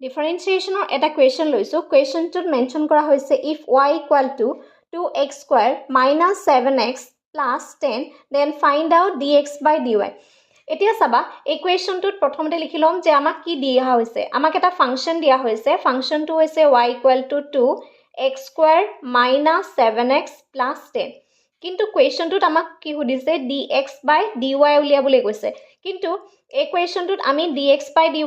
ডিফাৰেন্সিয়েশ্যনৰ এটা কুৱেশ্যন লৈছোঁ কুৱেশ্যনটোত মেনশ্যন কৰা হৈছে if y equal to 2x square minus 7x plus 10 then find out dx by dy এতিয়া চাবা এই কুৱেশ্যনটোত প্ৰথমতে লিখি ল'ম যে আমাক কি দিয়া হৈছে আমাক এটা ফাংচন দিয়া হৈছে ফাংচনটো হৈছে y equal to 2x square minus 7x plus 10 কিন্তু কুৱেশ্যনটোত আমাক কি সুধিছে dx বাই dy উলিয়াবলৈ কৈছে কিন্তু এই কুৱেশ্যনটোত আমি dx বাই dy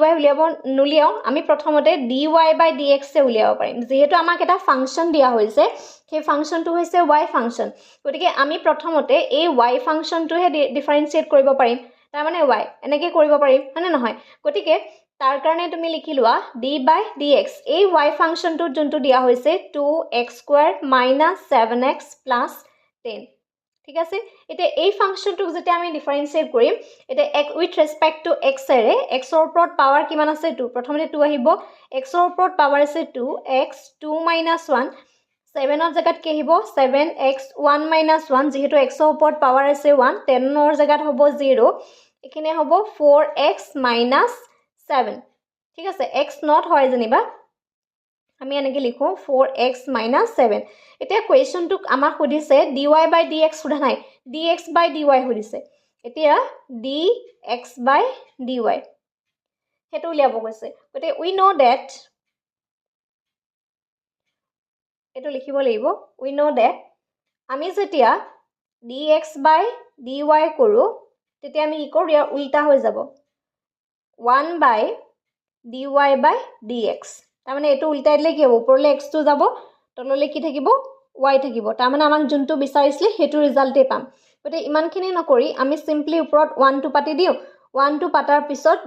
নুলিয়াও আমি প্ৰথমতে dy বাই dx উলিয়াব পাৰিম যেহেতু আমাক এটা ফাংচন দিয়া হৈছে সেই ফাংচনটো হৈছে y ফাংচন গতিকে আমি প্ৰথমতে এই y ফাংচনটোহে ডিফাৰেন্সিয়েট কৰিব পাৰিম তাৰ মানে y এনেকৈ কৰিব পাৰিম হয়নে নহয় গতিকে তাৰ কাৰণে তুমি লিখি লোৱা d বাই dx এই y ফাংচনটোত যোনটো দিয়া হৈছে 2x square minus 7x plus 10 ঠিক আছে এটা এই ফাংচনটোক যেতিয়া আমি ডিফাৰেন্সিয়েট কৰিম এটা উইথ ৰেসপেক্ট টু x এৰে x ৰ ওপৰত পাৱাৰ কিমান আছে 2 প্ৰথমতে 2 আহিব x ৰ ওপৰত পাৱাৰ আছে 2x 2 - 1 7 ৰ জায়গাত কি আহিব 7x 1 - 1 যেহেতু x ৰ ওপৰত পাৱাৰ আছে 1 10 ৰ জায়গাত হ'ব 0 এখানে হ'ব 4x - 7 ঠিক আছে x not হয় জানিবা আমি এনেকৈ লিখো 4x - 7 এতিয়া কুৱেশ্যনটোক আমাক সুধিছে dy বাই dx সুধা নাই dx বাই dy সুধিছে এতিয়া dx বাই dy হেতু উলিয়াব কৈছে গতে we know that এটো লিখিব লাগিব we know that আমি যেতিয়া dx বাই dy কৰো তেতিয়া আমি কি কৰো ইয়াৰ উল্টা হৈ যাব 1 বাই dy বাই dx তাৰ মানে এটো উল্টাই দিলে কি হ'ব ওপৰলে x টো যাব তললে কি থাকিব y থাকিব তাৰ মানে আমাক যোনটো বিচাৰিছিলে হেতু ৰিজাল্টে পাম গতে ইমানখিনি নকৰি আমি সিম্পলি ওপৰত 1 টো পাতি দিও 1 টো পাতাৰ পিছত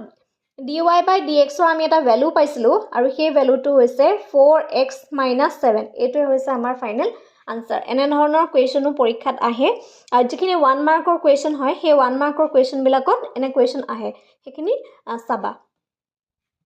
dy বাই dx ৰ আমি এটা ভ্যালু পাইছিলো আৰু সেই ভ্যালুটো হৈছে 4x - 7 এটো হৈছে আমাৰ ফাইনাল আনসাৰ এনে ধৰণৰ কুৱেশ্যনও পৰীক্ষাত আহে আৰু যিখিনি 1 মাৰ্কৰ কুৱেশ্যন হয় সেই 1 মাৰ্কৰ কুৱেশ্যন বিলাকত এনে কুৱেশ্যন আহে সেইখিনি চাবা